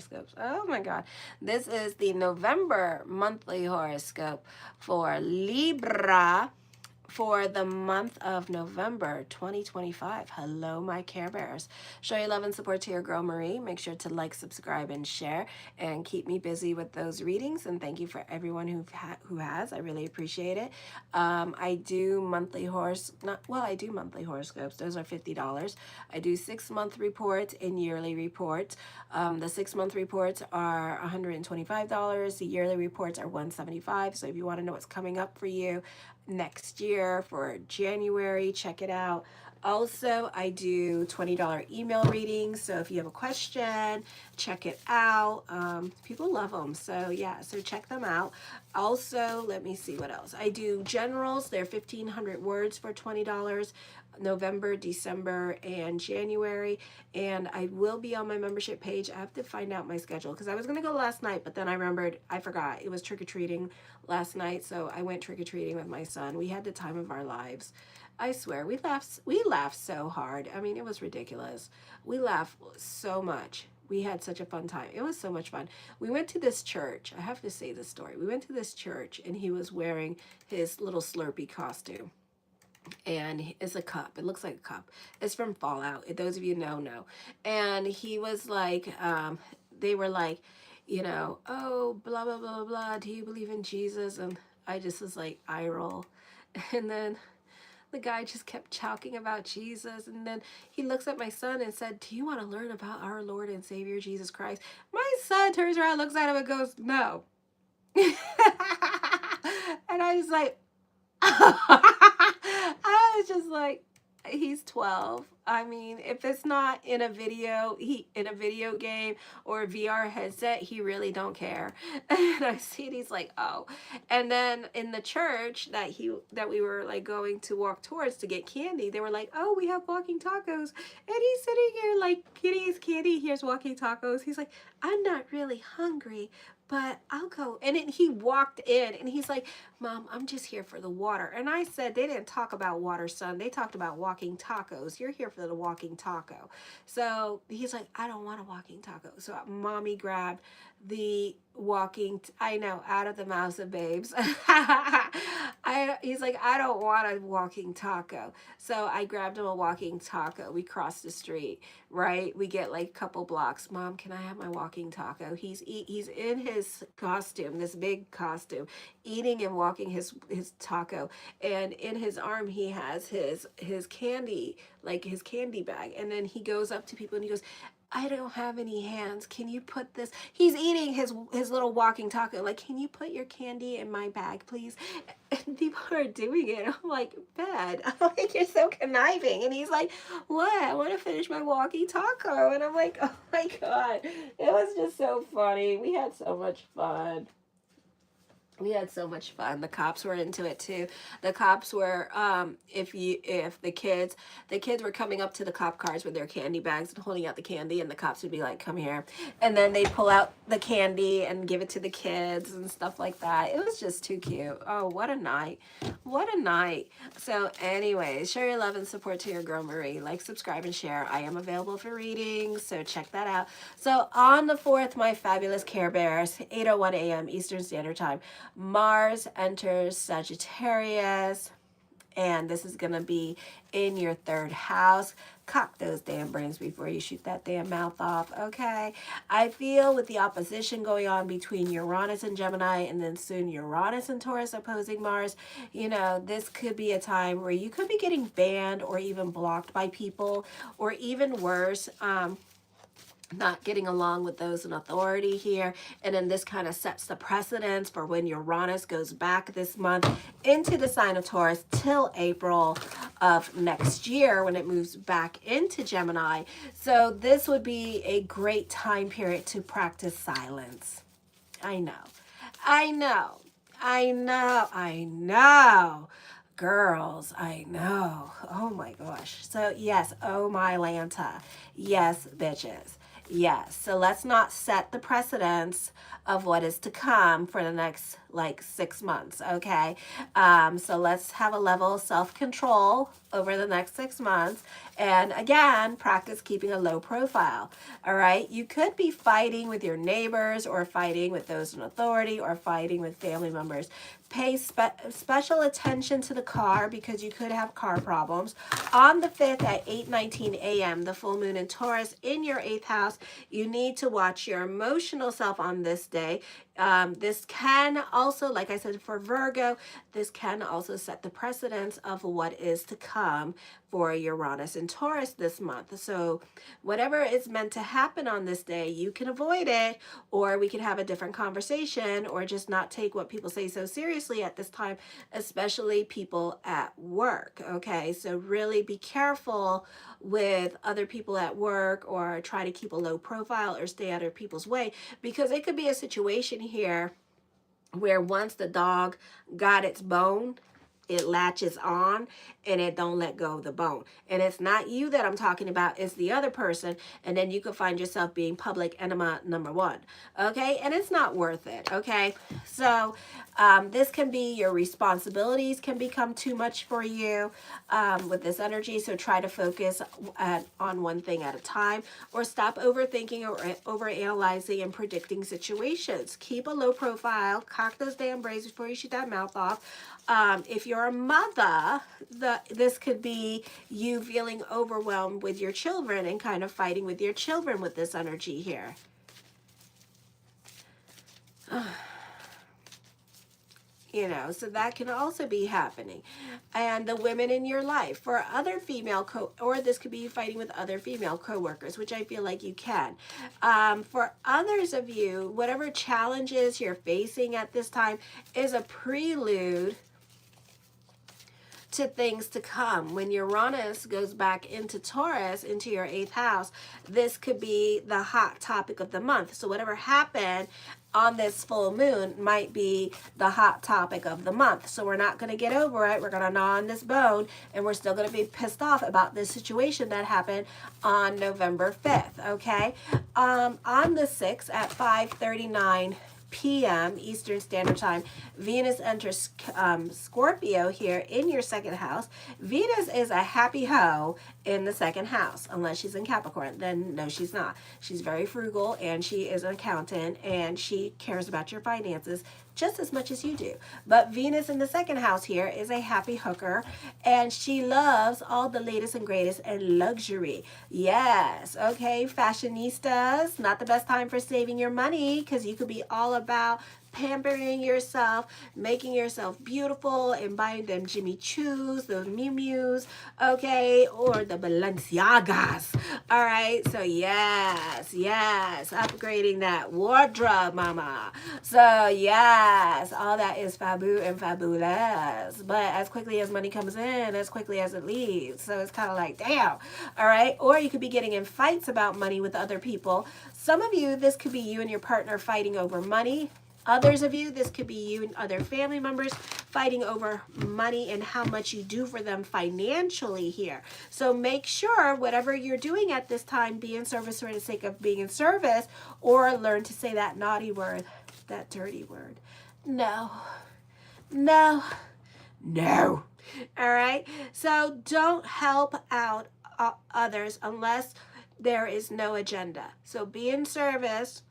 horoscopes. Oh my God. This is the November monthly horoscope for Libra for the month of November 2025. Hello, my Care Bears. Show your love and support to your girl Marie. Make sure to like, subscribe, and share, and keep me busy with those readings. And thank you for everyone who has. I really appreciate it. I do monthly I do monthly horoscopes. Those are $50. I do 6-month reports and yearly reports. The 6-month reports are $125. The yearly reports are $175. So if you want to know what's coming up for you next year for January, check it out. Also, I do $20 email readings, so if you have a question, check it out. People love them, so yeah, so check them out. Also, let me see what else. I do generals. They're 1,500 words for $20. November, December, and January, and I will be on my membership page. I have to find out my schedule because I was gonna go last night, but then I remembered I forgot it was trick-or-treating last night, so I went trick-or-treating with my son. We had the time of our lives. I swear, we laughed so hard. I mean, it was ridiculous. We laughed so much. We had such a fun time. It was so much fun. We went to this church. I have to say this story. We went to this church, and he was wearing his little Slurpee costume. And it's a cup. It looks like a cup. It's from Fallout. Those of you know. And he was like, they were like, you know, oh, blah, blah, blah, blah. Do you believe in Jesus? And I just was like, eye roll. And then the guy just kept talking about Jesus. And then he looks at my son and said, do you want to learn about our Lord and Savior, Jesus Christ? My son turns around, looks at him and goes, no. And I was like, I was just like, he's 12. I mean, if it's not in a video, in a video game or a VR headset, he really don't care. And I see it, he's like, oh. And then in the church that we were like going to walk towards to get candy, they were like, oh, we have walking tacos. And he's sitting here like getting his candy. Here's walking tacos. He's like, I'm not really hungry, but I'll go. And then he walked in and he's like, Mom, I'm just here for the water. And I said, they didn't talk about water, son. They talked about walking tacos. You're here for the walking taco. So he's like, I don't want a walking taco. So Mommy grabbed the walking, I know, out of the mouths of babes. He's like, I don't want a walking taco. So I grabbed him a walking taco. We crossed the street, right? We get like a couple blocks. Mom, can I have my walking taco? He's in his costume, this big costume, eating and walking his taco. And in his arm, he has his candy, like his candy bag. And then he goes up to people and he goes, I don't have any hands. Can you put this? He's eating his little walking taco. Like, can you put your candy in my bag, please? And people are doing it. I'm like, bad. I'm like, you're so conniving. And he's like, what? I want to finish my walking taco. And I'm like, oh my God. It was just so funny. We had so much fun. We had so much fun. The cops were into it too. The cops were, if the kids were coming up to the cop cars with their candy bags and holding out the candy, and the cops would be like, come here. And then they'd pull out the candy and give it to the kids and stuff like that. It was just too cute. Oh, what a night. What a night. So anyways, show your love and support to your girl Marie. Like, subscribe, and share. I am available for readings, so check that out. So on the 4th, my fabulous Care Bears, 8:01 a.m. Eastern Standard Time, Mars enters Sagittarius, and this is going to be in your 3rd house. Cock those damn brains before you shoot that damn mouth off, okay? I feel with the opposition going on between Uranus and Gemini, and then soon Uranus and Taurus opposing Mars, you know, this could be a time where you could be getting banned or even blocked by people, or even worse, not getting along with those in authority here. And then this kind of sets the precedence for when Uranus goes back this month into the sign of Taurus till April of next year when it moves back into Gemini. So this would be a great time period to practice silence. I know. Girls, I know. Oh my gosh. So yes, oh my Lanta. Yes, bitches. Yes, so let's not set the precedence of what is to come for the next like 6 months, okay? So let's have a level of self-control over the next 6 months. And again, practice keeping a low profile, all right? You could be fighting with your neighbors or fighting with those in authority or fighting with family members. Pay special attention to the car because you could have car problems. On the 5th at 8:19 a.m., the full moon in Taurus in your 8th house, you need to watch your emotional self on this day. This can also, like I said, for Virgo, this can also set the precedence of what is to come for Uranus and Taurus this month. So whatever is meant to happen on this day, you can avoid it, or we can have a different conversation, or just not take what people say so seriously at this time, especially people at work. Okay, so really be careful with other people at work, or try to keep a low profile or stay out of people's way, because it could be a situation here where once the dog got its bone, it latches on and it don't let go of the bone. And it's not you that I'm talking about, it's the other person. And then you could find yourself being public enema number 1. Okay, and it's not worth it. Okay, so this can be your responsibilities can become too much for you with this energy. So try to focus on one thing at a time, or stop overthinking or overanalyzing and predicting situations. Keep a low profile, cock those damn braids before you shoot that mouth off. If you're a mother, this could be you feeling overwhelmed with your children and kind of fighting with your children with this energy here. You know, so that can also be happening. And the women in your life, for other female or this could be fighting with other female co-workers, which I feel like you can. For others of you, whatever challenges you're facing at this time is a prelude to things to come. When Uranus goes back into Taurus, into your 8th house, this could be the hot topic of the month. So whatever happened on this full moon might be the hot topic of the month. So we're not going to get over it. We're going to gnaw on this bone, and we're still going to be pissed off about this situation that happened on November 5th, okay? On the 6th at 5:39 p.m. Eastern Standard Time, Venus enters Scorpio here in your 2nd house. Venus is a happy hoe in the 2nd house, unless she's in Capricorn. Then no, she's not. She's very frugal, and she is an accountant, and she cares about your finances just as much as you do. But Venus in the 2nd house here is a happy hooker, and she loves all the latest and greatest and luxury. Yes, okay, fashionistas, not the best time for saving your money, because you could be all about pampering yourself, making yourself beautiful, and buying them Jimmy Choos, those Miu Mius, okay, or the Balenciagas. All right, so yes, upgrading that wardrobe, mama. So yes, all that is fabu and fabulous. But as quickly as money comes in, as quickly as it leaves. So it's kind of like, damn. All right, or you could be getting in fights about money with other people. Some of you, this could be you and your partner fighting over money. Others of you, this could be you and other family members fighting over money and how much you do for them financially here. So make sure whatever you're doing at this time, be in service for the sake of being in service, or learn to say that naughty word, that dirty word. No. No. No. All right. So don't help out others unless there is no agenda. So be in service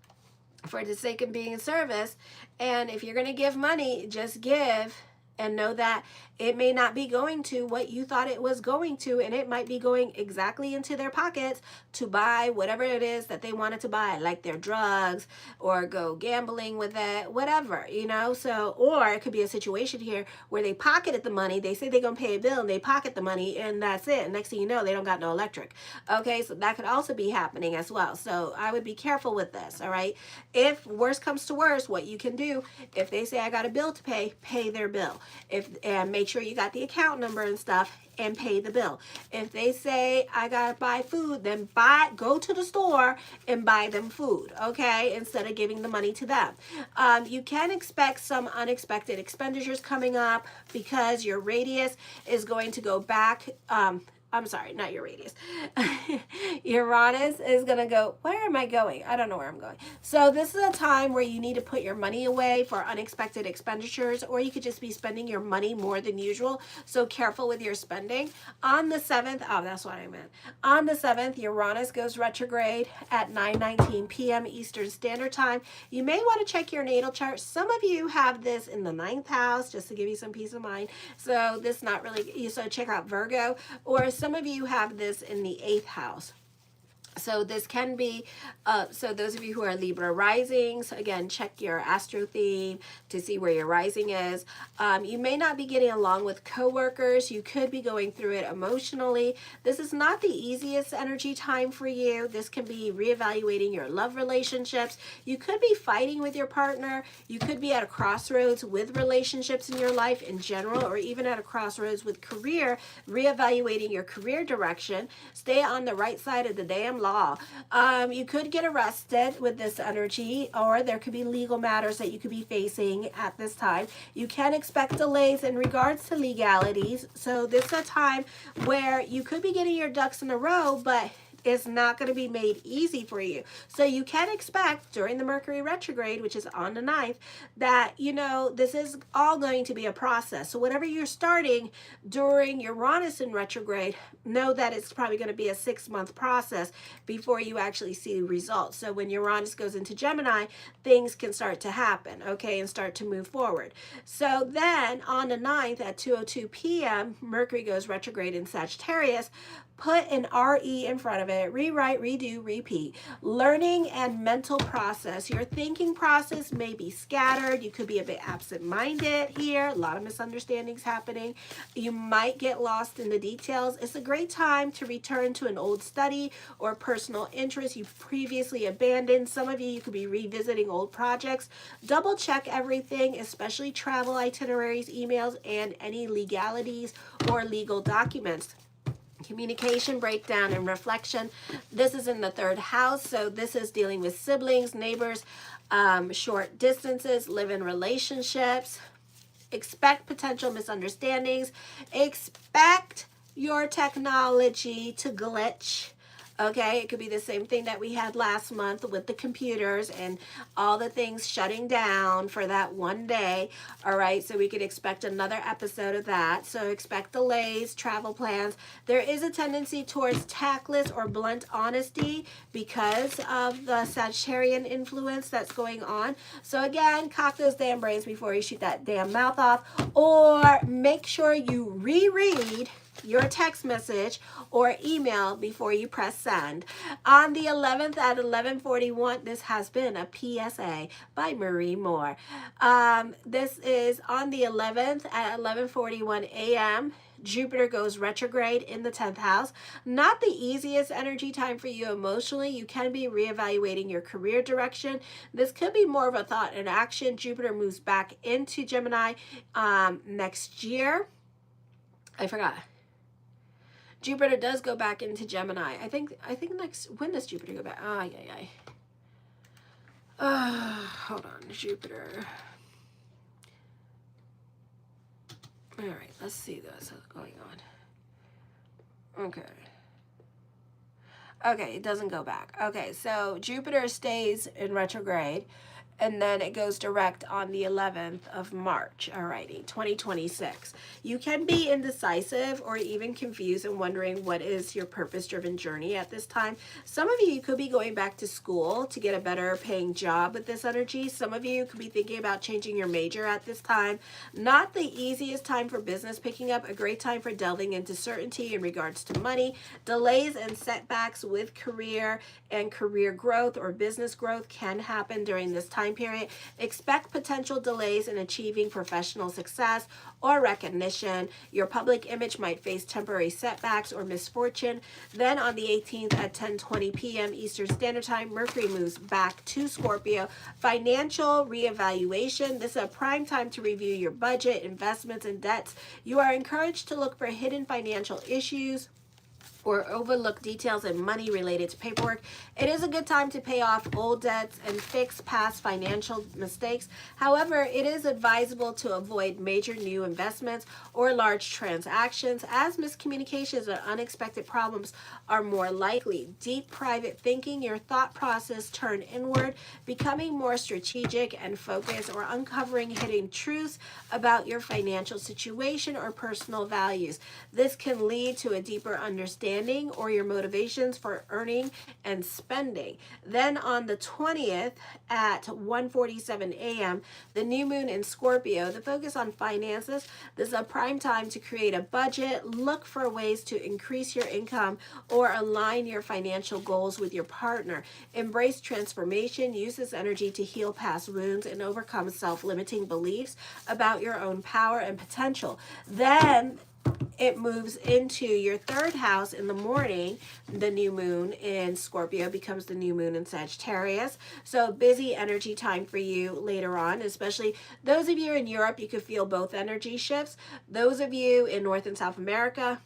for the sake of being in service. And if you're going to give money, just give, and know that it may not be going to what you thought it was going to, and it might be going exactly into their pockets to buy whatever it is that they wanted to buy, like their drugs, or go gambling with it, whatever, you know. So, or it could be a situation here where they pocketed the money, they say they're gonna pay a bill, and they pocket the money, and that's it. And next thing you know, they don't got no electric. Okay, so that could also be happening as well. So I would be careful with this. All right, if worst comes to worst, what you can do, if they say I got a bill to pay, pay their bill. And make sure you got the account number and stuff, and pay the bill. If they say I gotta buy food, then go to the store and buy them food, okay, instead of giving the money to them. You can expect some unexpected expenditures coming up because your radius is going to go back I'm sorry, not Uranus. Uranus is going to go, where am I going? I don't know where I'm going. So this is a time where you need to put your money away for unexpected expenditures, or you could just be spending your money more than usual. So careful with your spending. On the 7th, oh, that's what I meant. On the 7th, Uranus goes retrograde at 9:19 p.m. Eastern Standard Time. You may want to check your natal chart. Some of you have this in the 9th house, just to give you some peace of mind. So this not really, so check out Virgo, or some of you have this in the 8th house. So this can be, so those of you who are Libra risings, again, check your astro theme to see where your rising is. You may not be getting along with coworkers. You could be going through it emotionally. This is not the easiest energy time for you. This can be reevaluating your love relationships. You could be fighting with your partner. You could be at a crossroads with relationships in your life in general, or even at a crossroads with career, reevaluating your career direction. Stay on the right side of the damn law. You could get arrested with this energy, or there could be legal matters that you could be facing at this time. You can expect delays in regards to legalities. So this is a time where you could be getting your ducks in a row, but it's not going to be made easy for you. So you can expect during the Mercury retrograde, which is on the 9th, that, you know, this is all going to be a process. So whatever you're starting during Uranus in retrograde, know that it's probably going to be a 6-month process before you actually see results. So when Uranus goes into Gemini, things can start to happen, okay, and start to move forward. So then on the 9th at 2:02 p.m., Mercury goes retrograde in Sagittarius. Put an RE in front of it. Rewrite, redo, repeat. Learning and mental process. Your thinking process may be scattered. You could be a bit absent-minded here. A lot of misunderstandings happening. You might get lost in the details. It's a great time to return to an old study or personal interest you previously abandoned. Some of you could be revisiting old projects. Double check everything, especially travel itineraries, emails, and any legalities or legal documents. Communication breakdown and reflection. This is in the 3rd house, so this is dealing with siblings, neighbors, short distances, live-in relationships. Expect potential misunderstandings. Expect your technology to glitch. Okay, it could be the same thing that we had last month with the computers and all the things shutting down for that one day. All right, so we could expect another episode of that. So expect delays, travel plans. There is a tendency towards tactless or blunt honesty because of the Sagittarian influence that's going on. So again, cock those damn brains before you shoot that damn mouth off, or make sure you reread your text message or email before you press send. On the 11th at 11:41, this has been a PSA by Marie Moore. This is on the 11th at 11:41 a.m. Jupiter goes retrograde in the 10th house. Not the easiest energy time for you emotionally. You can be reevaluating your career direction. This could be more of a thought and action. Jupiter moves back into Gemini next year. I forgot. Jupiter does go back into Gemini. I think next, when does Jupiter go back? Hold on, Jupiter. All right, let's see what's going on. Okay, it doesn't go back. Okay, so Jupiter stays in retrograde, and then it goes direct on the 11th of March, alrighty, 2026. You can be indecisive or even confused and wondering what is your purpose-driven journey at this time. Some of you could be going back to school to get a better paying job with this energy. Some of you could be thinking about changing your major at this time. Not the easiest time for business picking up, a great time for delving into certainty in regards to money. Delays and setbacks with career and career growth or business growth can happen during this time period. Expect potential delays in achieving professional success or recognition. Your public image might face temporary setbacks or misfortune. Then on the 18th at 10:20 p.m. Eastern Standard Time, Mercury moves back to Scorpio. Financial reevaluation. This is a prime time to review your budget, investments, and debts. You are encouraged to look for hidden financial issues or overlook details in money related to paperwork. It is a good time to pay off old debts and fix past financial mistakes. However, it is advisable to avoid major new investments or large transactions, as miscommunications or unexpected problems are more likely. Deep private thinking, your thought process turn inward, becoming more strategic and focused, or uncovering hidden truths about your financial situation or personal values. This can lead to a deeper understanding or your motivations for earning and spending. Then on the 20th at 1:47 a.m., the new moon in Scorpio, the focus on finances. This is a prime time to create a budget, look for ways to increase your income or align your financial goals with your partner. Embrace transformation, use this energy to heal past wounds and overcome self-limiting beliefs about your own power and potential. Then it moves into your third house in the morning. The new moon in Scorpio becomes the new moon in Sagittarius. So busy energy time for you later on, especially those of you in Europe, you could feel both energy shifts. Those of you in North and South America,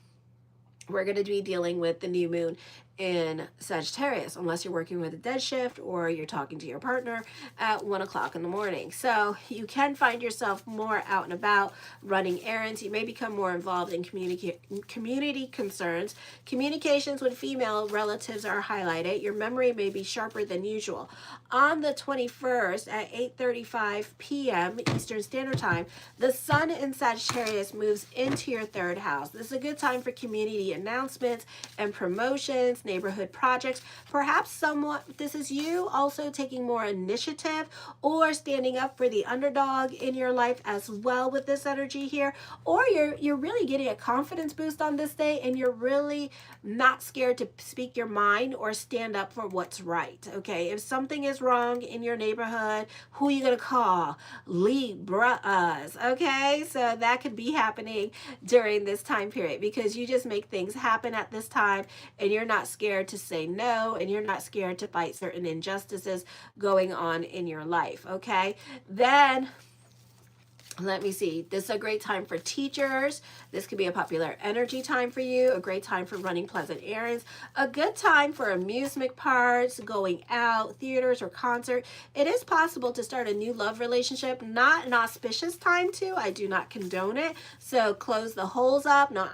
we're going to be dealing with the new moon in Sagittarius, unless you're working with a dead shift or you're talking to your partner at 1 o'clock in the morning. So you can find yourself more out and about running errands. You may become more involved in community concerns. Communications with female relatives are highlighted. Your memory may be sharper than usual. On the 21st at 8:35 p.m. Eastern Standard Time, the sun in Sagittarius moves into your third house. This is a good time for community announcements and promotions, neighborhood projects. Perhaps somewhat this is you also taking more initiative or standing up for the underdog in your life as well with this energy here. Or you're really getting a confidence boost on this day, and you're really not scared to speak your mind or stand up for what's right. Okay, if something is wrong in your neighborhood, who are you gonna call? Libras. Okay, so that could be happening during this time period, because you just make things happen at this time, and you're not scared to say no, and you're not scared to fight certain injustices going on in your life. Okay, then let me see. This is a great time for teachers. This could be a popular energy time for you, a great time for running pleasant errands, a good time for amusement parks, going out, theaters, or concert. It is possible to start a new love relationship, not an auspicious time to. I do not condone it. So close the holes up. No,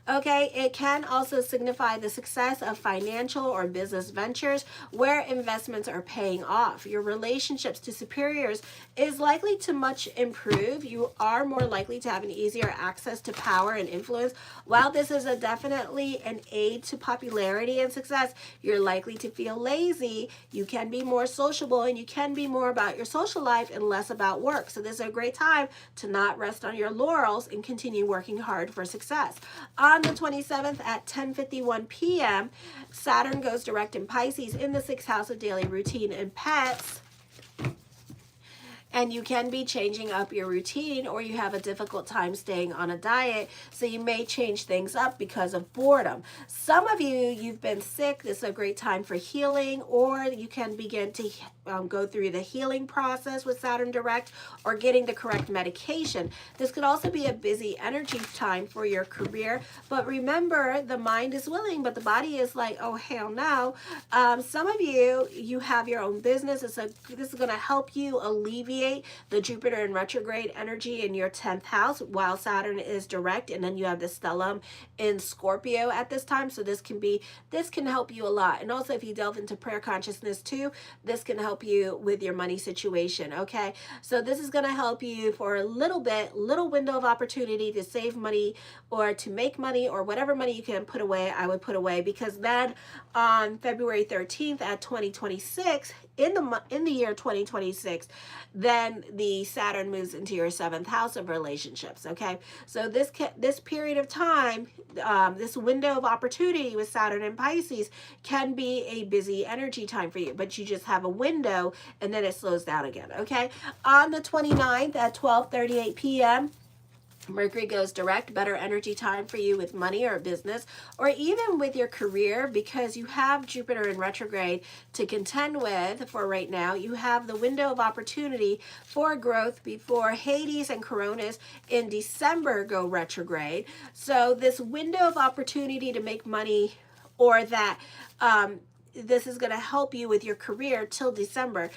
Okay, it can also signify the success of financial or business ventures where investments are paying off. Your relationships to superiors is likely to much improve. You are more likely to have an easier access to power and influence. While this is definitely an aid to popularity and success, you're likely to feel lazy. You can be more sociable, and you can be more about your social life and less about work. So this is a great time to not rest on your laurels and continue working hard for success. On the 27th at 10:51 p.m., Saturn goes direct in Pisces in the 6th house of daily routine and pets. And you can be changing up your routine, or you have a difficult time staying on a diet, so you may change things up because of boredom. Some of you, you've been sick. This is a great time for healing, or you can begin to go through the healing process with Saturn direct, or getting the correct medication. This could also be a busy energy time for your career, but remember, the mind is willing, but the body is like, oh hell no. Some of you, you have your own business. This is going to help you alleviate the Jupiter in retrograde energy in your 10th house while Saturn is direct, and then you have the stellium in Scorpio at this time. So this can help you a lot. And also, if you delve into prayer consciousness too, this can help you with your money situation. Okay, so this is going to help you for a little window of opportunity to save money or to make money, or whatever money you can put away, I would put away, because then on February 13th at 2026, in the year 2026, then the Saturn moves into your 7th house of relationships. Okay, so this period of time, this window of opportunity with Saturn and Pisces can be a busy energy time for you, but you just have a window and then it slows down again. Okay, on the 29th at 12:38 p.m., Mercury goes direct, better energy time for you with money or business, or even with your career, because you have Jupiter in retrograde to contend with for right now. You have the window of opportunity for growth before Hades and Coronas in December go retrograde. So this window of opportunity to make money, or that this is going to help you with your career till December,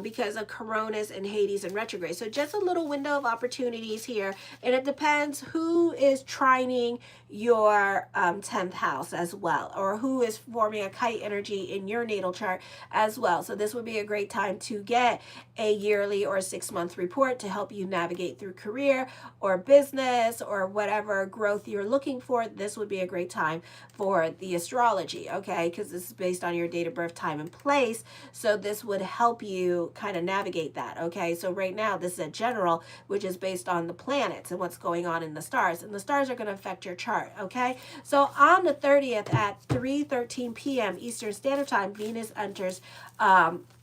because of Coronas and Hades and retrograde. So just a little window of opportunities here. And it depends who is trining your 10th house as well, or who is forming a kite energy in your natal chart as well. So this would be a great time to get a yearly or 6-month report to help you navigate through career or business or whatever growth you're looking for. This would be a great time for the astrology, okay? Because this is based on your date of birth, time, and place. So this would help you kind of navigate that, okay? So right now, this is a general, which is based on the planets and what's going on in the stars. And the stars are going to affect your chart, okay? So on the 30th at 3:13 p.m. Eastern Standard Time, Venus enters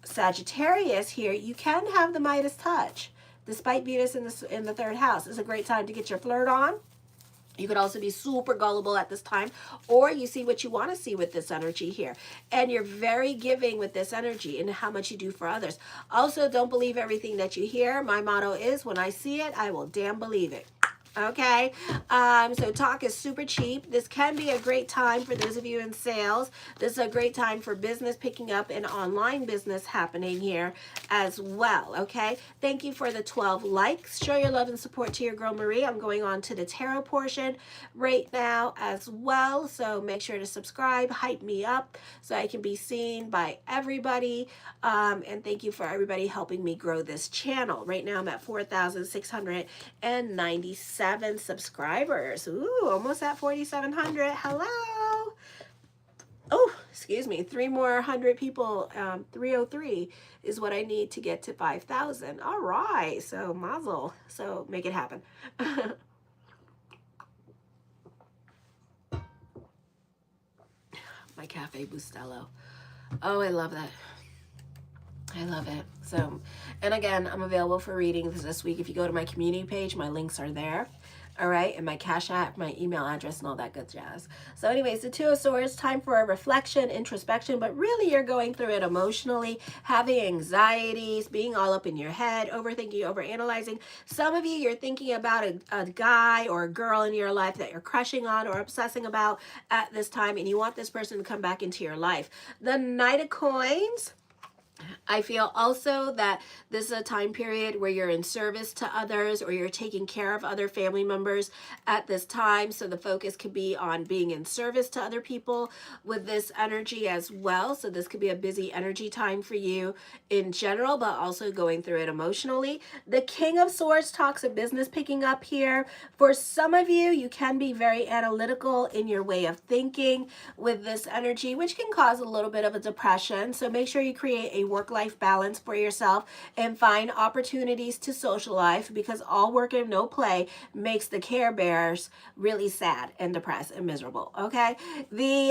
Sagittarius here. You can have the Midas touch. Despite Venus in the third house, it's a great time to get your flirt on. You could also be super gullible at this time, or you see what you want to see with this energy here. And you're very giving with this energy and how much you do for others. Also, don't believe everything that you hear. My motto is, when I see it, I will damn believe it. Okay, so talk is super cheap. This can be a great time for those of you in sales. This is a great time for business picking up and online business happening here as well. Okay, thank you for the 12 likes. Show your love and support to your girl Marie. I'm going on to the tarot portion right now as well, so make sure to subscribe, hype me up so I can be seen by everybody. And thank you for everybody helping me grow this channel. Right now I'm at 4,697 subscribers. Ooh, almost at 4,700. Hello. Oh, excuse me. 3 more hundred people. 303 is what I need to get to 5,000. All right. So mazel. So make it happen. My Cafe Bustelo. Oh, I love that. I love it. So, and again, I'm available for readings this week. If you go to my community page, my links are there. All right, and my Cash App, my email address, and all that good jazz. So anyways, the Two of Swords, time for a reflection, introspection, but really you're going through it emotionally, having anxieties, being all up in your head, overthinking, overanalyzing. Some of you, you're thinking about a guy or a girl in your life that you're crushing on or obsessing about at this time, and you want this person to come back into your life. The Knight of Coins. I feel also that this is a time period where you're in service to others, or you're taking care of other family members at this time. So the focus could be on being in service to other people with this energy as well. So this could be a busy energy time for you in general, but also going through it emotionally. The King of Swords talks of business picking up here. For some of you, you can be very analytical in your way of thinking with this energy, which can cause a little bit of a depression. So make sure you create a work-life balance for yourself and find opportunities to social life, because all work and no play makes the Care Bears really sad and depressed and miserable. Okay, the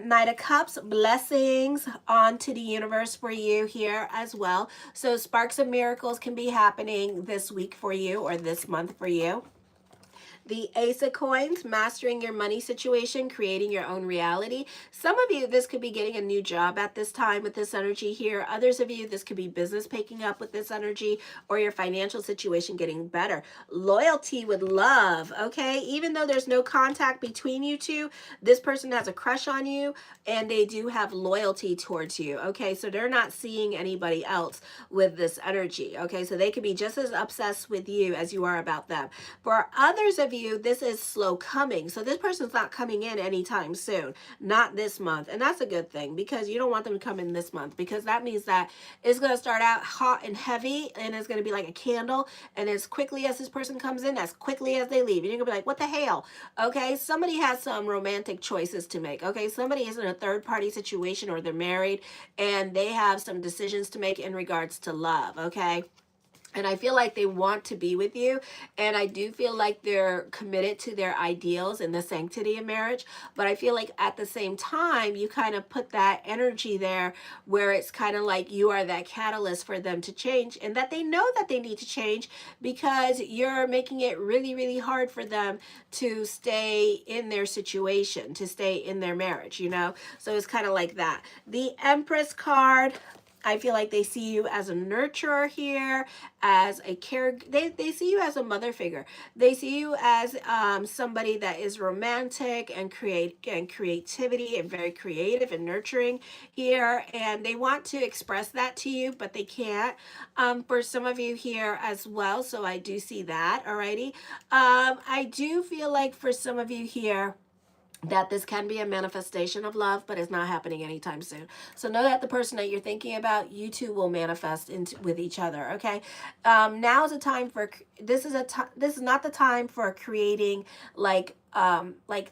Knight of Cups, blessings onto the universe for you here as well. So sparks of miracles can be happening this week for you, or this month for you. The Ace of Coins, mastering your money situation, creating your own reality. Some of you, this could be getting a new job at this time with this energy here. Others of you, this could be business picking up with this energy, or your financial situation getting better. Loyalty with love, okay? Even though there's no contact between you two, this person has a crush on you, and they do have loyalty towards you, okay? So they're not seeing anybody else with this energy, okay? So they could be just as obsessed with you as you are about them. For others of you, this is slow coming. So this person's not coming in anytime soon, not this month. And that's a good thing, because you don't want them to come in this month, because that means that it's going to start out hot and heavy, and it's going to be like a candle. And as quickly as this person comes in, as quickly as they leave, and you're going to be like, what the hell? Okay, somebody has some romantic choices to make. Okay, somebody is in a third party situation, or they're married, and they have some decisions to make in regards to love. Okay. And I feel like they want to be with you. And I do feel like they're committed to their ideals and the sanctity of marriage. But I feel like at the same time, you kind of put that energy there where it's kind of like you are that catalyst for them to change, and that they know that they need to change because you're making it really, really hard for them to stay in their situation, to stay in their marriage, you know? So it's kind of like that. The Empress card, I feel like they see you as a nurturer here, as a they see you as a mother figure. They see you as somebody that is romantic and creativity and very creative and nurturing here. And they want to express that to you, but they can't. For some of you here as well. So I do see that. Alrighty. I do feel like for some of you here, that this can be a manifestation of love, but it's not happening anytime soon. So know that the person that you're thinking about, you two will manifest into with each other. Okay. Now is a time for this is not the time for creating like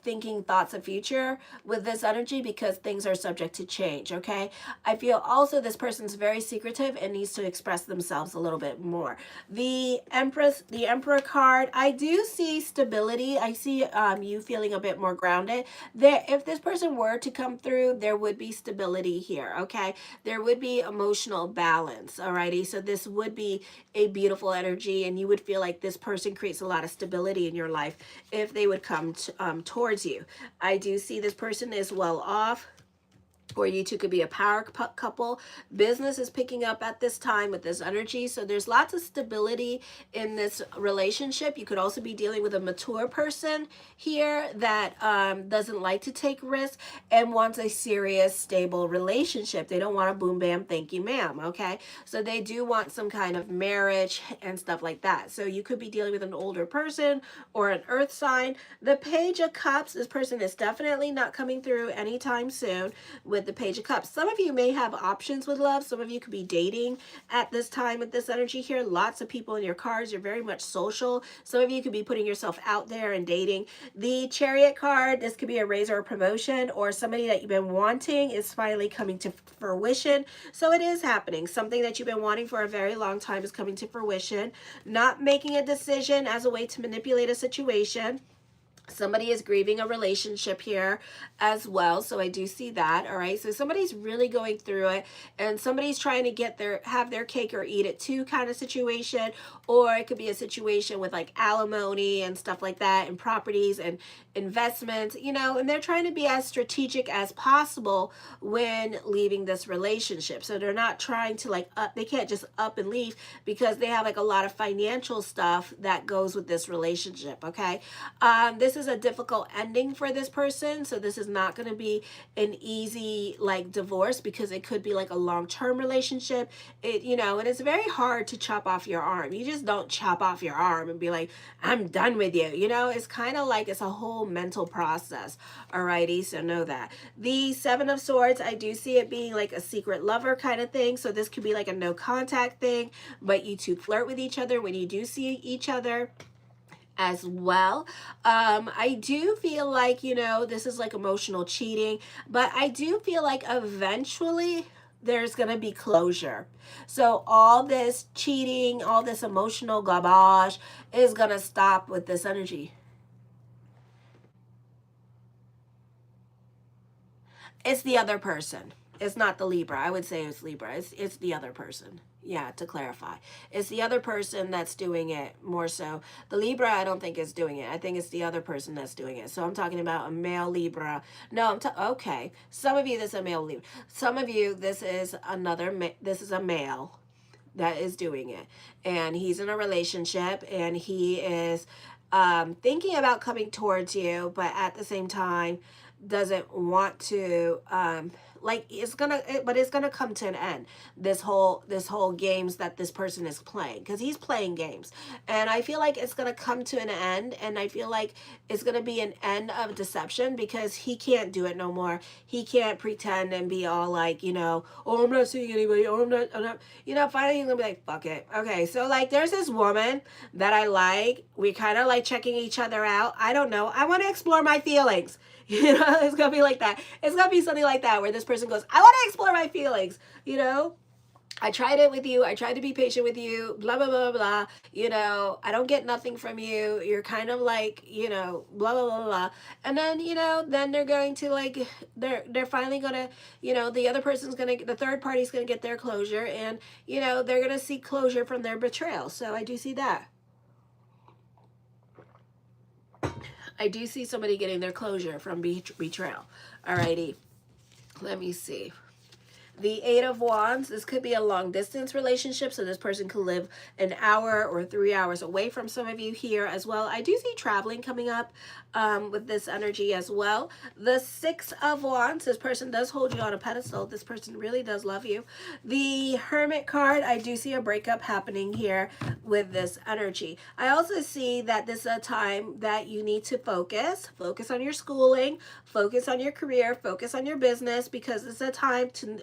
thinking thoughts of future with this energy, because things are subject to change. Okay. I feel also this person's very secretive and needs to express themselves a little bit more. The Emperor card, I do see stability. I see you feeling a bit more grounded. There, if this person were to come through, there would be stability here. Okay. There would be emotional balance. Alrighty. So this would be a beautiful energy, and you would feel like this person creates a lot of stability in your life if they would come towards you. I do see this person is well off, or you two could be a power couple. Business is picking up at this time with this energy. So there's lots of stability in this relationship. You could also be dealing with a mature person here that doesn't like to take risks and wants a serious, stable relationship. They don't want a boom, bam, thank you, ma'am. Okay. So they do want some kind of marriage and stuff like that. So you could be dealing with an older person or an earth sign. The Page of Cups, this person is definitely not coming through anytime soon with the Page of Cups. Some of you may have options with love. Some of you could be dating at this time with this energy here. Lots of people in your cards. You're very much social. Some of you could be putting yourself out there and dating. The Chariot card, this could be a raise or a promotion, or somebody that you've been wanting is finally coming to fruition. So it is happening. Something that you've been wanting for a very long time is coming to fruition. Not making a decision as a way to manipulate a situation. Somebody is grieving a relationship here as well. So I do see that. All right. So somebody's really going through it, and somebody's trying to have their cake or eat it too kind of situation. Or it could be a situation with like alimony and stuff like that, and properties and investments, you know, and they're trying to be as strategic as possible when leaving this relationship. So they're not trying to like they can't just up and leave, because they have like a lot of financial stuff that goes with this relationship. Okay. This is a difficult ending for this person. So this is not going to be an easy like divorce, because it could be like a long-term relationship. It, you know, and it's very hard to chop off your arm. You just don't chop off your arm and be like, I'm done with you. You know, it's kind of like it's a whole mental process. Alrighty. So know that. The Seven of Swords, I do see it being like a secret lover kind of thing. So this could be like a no contact thing, but you two flirt with each other when you do see each other as well. I do feel like, you know, this is like emotional cheating, but I do feel like eventually there's going to be closure. So all this cheating, all this emotional garbage is going to stop with this energy. It's the other person. It's not the Libra. I would say it's Libra. It's the other person. Yeah, to clarify. It's the other person that's doing it more so. The Libra, I don't think is doing it. I think it's the other person that's doing it. So I'm talking about a male Libra. No, okay. Some of you, this is a male Libra. Some of you, this is this is a male that is doing it. And he's in a relationship, and he is thinking about coming towards you, but at the same time doesn't want to like it's gonna come to an end, this whole games that this person is playing, because he's playing games, and I feel like it's gonna come to an end, and I feel like it's gonna be an end of deception, because he can't do it no more. He can't pretend and be all like, you know, oh, I'm not seeing anybody, oh, I'm not, you know. Finally he's gonna be like, fuck it. Okay, so like there's this woman that I like, we kind of like checking each other out. I don't know, I want to explore my feelings. You know, it's gonna be like that. It's gonna be something like that, where this person goes, I want to explore my feelings, you know. I tried it with you. I tried to be patient with you, blah, blah, blah, blah. I don't get nothing from you. You're kind of like, blah, blah, blah, blah. And then, then they're going to like, they're finally going to, the other person's going to, the third party's going to get their closure, and, they're going to seek closure from their betrayal. So I do see that. I do see somebody getting their closure from betrayal. Alrighty. Let me see. The Eight of Wands, this could be a long distance relationship, so this person could live an hour or 3 hours away from some of you here as well. I do see traveling coming up with this energy as well. The Six of Wands, this person does hold you on a pedestal. This person really does love you. The Hermit card, I do see a breakup happening here with this energy. I also see that this is a time that you need to focus on your schooling, focus on your career, focus on your business, because it's a time to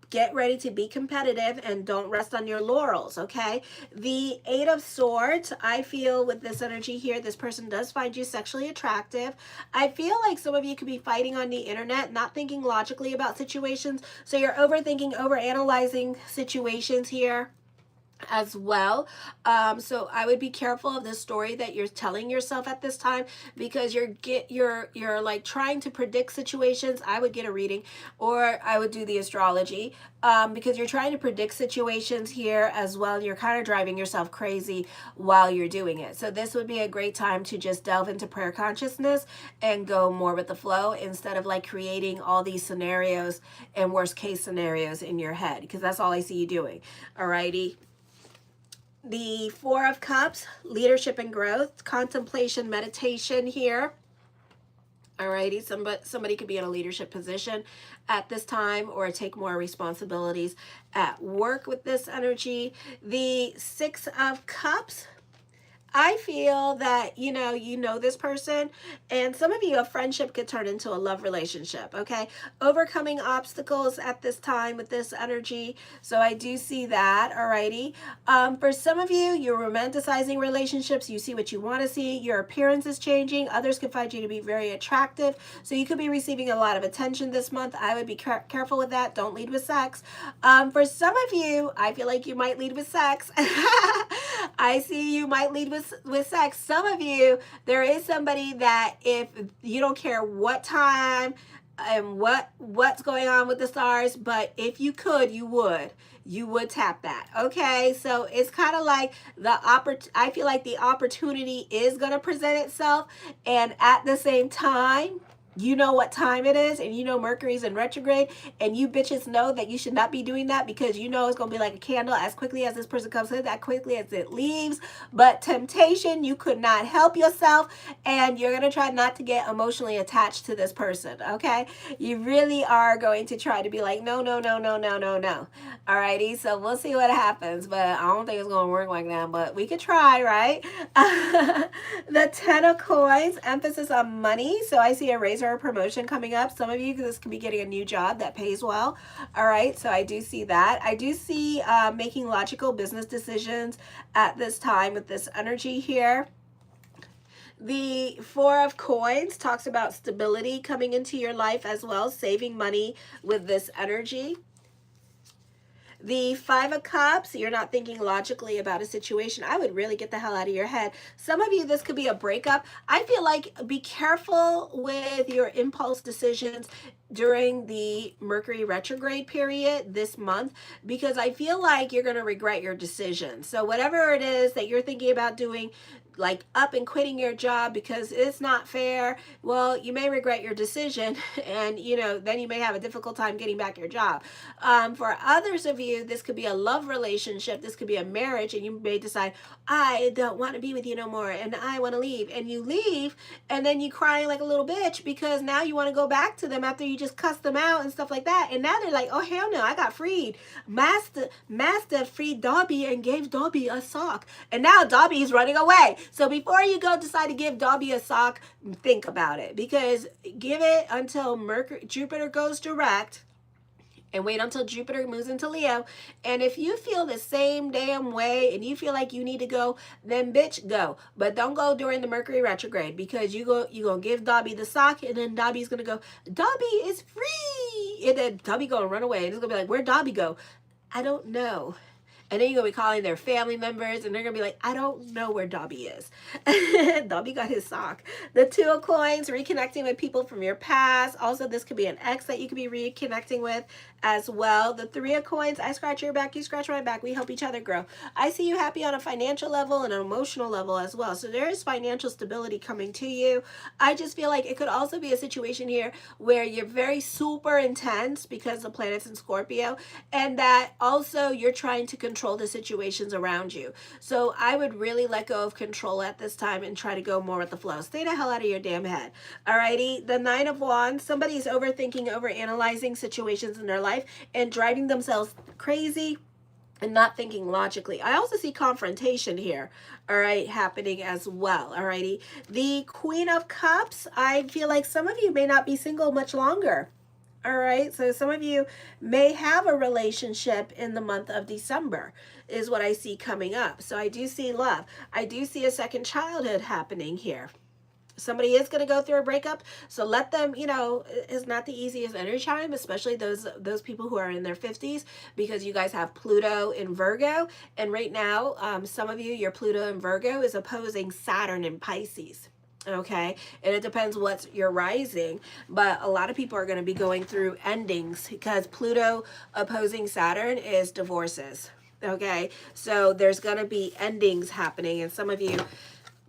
get ready to be competitive and don't rest on your laurels, okay? The Eight of Swords, I feel with this energy here, this person does find you sexually attractive. I feel like some of you could be fighting on the internet, not thinking logically about situations, so you're overthinking, overanalyzing situations here as well. So I would be careful of the story that you're telling yourself at this time, because you're like trying to predict situations. I would get a reading, or I would do the astrology, because you're trying to predict situations here as well. You're kind of driving yourself crazy while you're doing it. So this would be a great time to just delve into prayer consciousness and go more with the flow, instead of like creating all these scenarios and worst case scenarios in your head, because that's all I see you doing. Alrighty. The Four of Cups, leadership and growth, contemplation, meditation here. Alrighty, somebody could be in a leadership position at this time, or take more responsibilities at work with this energy. The Six of Cups, I feel that, you know this person, and some of you, a friendship could turn into a love relationship, okay? Overcoming obstacles at this time with this energy. So I do see that, alrighty. For some of you, you're romanticizing relationships. You see what you want to see. Your appearance is changing. Others could find you to be very attractive. So you could be receiving a lot of attention this month. I would be careful with that. Don't lead with sex. For some of you, I feel like you might lead with sex. I see you might lead with sex. Some of you, there is somebody that if you don't care what time and what's going on with the stars, but if you could, you would tap that. Okay, so it's kind of like I feel like the opportunity is going to present itself, and at the same time, you know what time it is, and you know Mercury's in retrograde, and you bitches know that you should not be doing that, because you know it's going to be like a candle. As quickly as this person comes in, that quickly as it leaves. But temptation, you could not help yourself, and you're going to try not to get emotionally attached to this person, okay? You really are going to try to be like, no, no, no, no, no, no, no. Alrighty, so we'll see what happens, but I don't think it's going to work like that, but we could try, right? The Ten of Coins, emphasis on money. So I see a raise or a promotion coming up. Some of you, this could be getting a new job that pays well. All right, so I do see that. I do see making logical business decisions at this time with this energy here. The Four of Coins talks about stability coming into your life as well, saving money with this energy. The Five of Cups, you're not thinking logically about a situation. I would really get the hell out of your head. Some of you, this could be a breakup. I feel like be careful with your impulse decisions during the Mercury retrograde period this month, because I feel like you're going to regret your decision. So whatever it is that you're thinking about doing, like up and quitting your job because it's not fair, well, you may regret your decision, and then you may have a difficult time getting back your job. For others of you, this could be a love relationship, this could be a marriage, and you may decide, I don't want to be with you no more, and I want to leave, and you leave, and then you crying like a little bitch because now you want to go back to them after you just cussed them out and stuff like that, and now they're like, oh hell no, I got freed. Master freed Dobby and gave Dobby a sock, and now Dobby is running away. So before you go decide to give Dobby a sock, think about it, because give it until Jupiter goes direct, and wait until Jupiter moves into Leo. And if you feel the same damn way and you feel like you need to go, then bitch, go. But don't go during the Mercury retrograde, because you're going to give Dobby the sock, and then Dobby's going to go, Dobby is free. And then Dobby going to run away. And it's going to be like, where'd Dobby go? I don't know. And then you're going to be calling their family members, and they're going to be like, I don't know where Dobby is. Dobby got his sock. The Two of Coins, reconnecting with people from your past. Also, this could be an ex that you could be reconnecting with as well. The Three of Coins, I scratch your back, you scratch my back. We help each other grow. I see you happy on a financial level and an emotional level as well. So there is financial stability coming to you. I just feel like it could also be a situation here where you're very super intense because the planet's in Scorpio, and that also you're trying to control the situations around you. So I would really let go of control at this time and try to go more with the flow. Stay the hell out of your damn head. Alrighty. The Nine of Wands, somebody's overthinking, overanalyzing situations in their life and driving themselves crazy and not thinking logically. I also see confrontation here, all right, happening as well, all righty. The Queen of Cups, I feel like some of you may not be single much longer. All right, so some of you may have a relationship in the month of December is what I see coming up. So I do see love. I do see a second childhood happening here. Somebody is going to go through a breakup, so let them, you know, it's not the easiest energy time, especially those people who are in their 50s, because you guys have Pluto in Virgo, and right now, some of you, your Pluto in Virgo is opposing Saturn in Pisces. Okay, and it depends what's your rising, but a lot of people are going to be going through endings because Pluto opposing Saturn is divorces. Okay, so there's going to be endings happening, and some of you,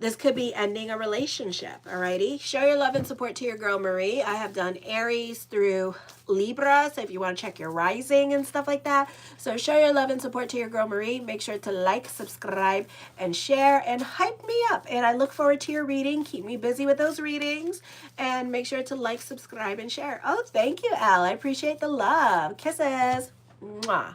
this could be ending a relationship, alrighty? Show your love and support to your girl, Marie. I have done Aries through Libra, so if you want to check your rising and stuff like that. So show your love and support to your girl, Marie. Make sure to like, subscribe, and share, and hype me up. And I look forward to your reading. Keep me busy with those readings. And make sure to like, subscribe, and share. Oh, thank you, Al. I appreciate the love. Kisses. Mwah.